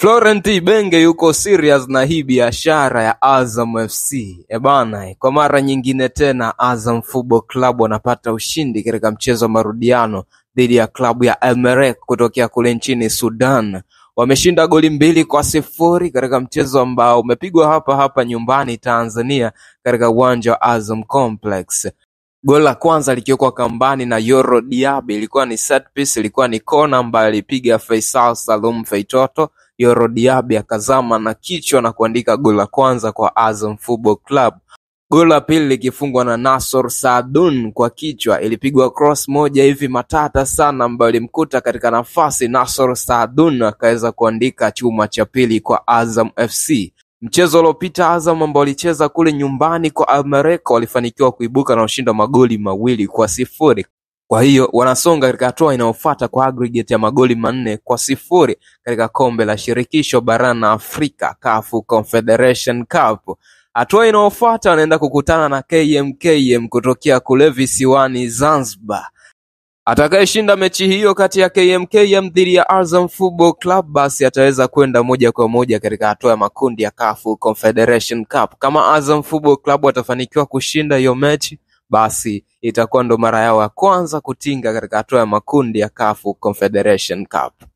Florent Ibenge yuko serious na hii biashara ya Azam FC. Ebana, kwa mara nyingine tena Azam Football Club wanapata ushindi katika mchezo wa marudiano dhidi ya klabu ya Al Merreikh kutokea kule nchini Sudan. Wameshinda goli 2-0 katika mchezo ambao umepigwa hapa nyumbani Tanzania katika uwanja wa Azam Complex. Goli la kwanza likiwekwa kambani na Yoro Diaby, ilikuwa ni set piece, ilikuwa ni kona ambayo alipiga Faisal Salum Feitoto. Yoro Diaby akazama na kichwa na kuandika goli la kwanza kwa Azam Football Club. Goli la pili likifungwa na Nasor Saadun kwa kichwa, ilipigwa cross moja hivi matata sana ambayo ilimkuta katika nafasi. Nasor Saadun akaweza kuandika chuma cha pili kwa Azam FC. Mchezo uliopita Azam ambao walicheza kule nyumbani kwa Al Merreikh walifanikiwa kuibuka na ushindi wa magoli 2-0. Kwa hiyo wanasonga katika hatua inayofuata kwa aggregate ya magoli 4-0 katika kombe la shirikisho barani Afrika, CAF Confederation Cup. Hatua inayofuata wanaenda kukutana na KMKM kutokea kule visiwani Zanzibar. Atakayeshinda mechi hiyo kati ya KMKM dhidi ya Azam Football Club basi ataweza kwenda moja kwa moja katika hatua ya makundi ya CAF Confederation Cup. Kama Azam Football Club watafanikiwa kushinda hiyo mechi, basi itakuwa ndo mara yao ya kwanza kutinga katika hatua ya makundi ya CAF Confederation Cup.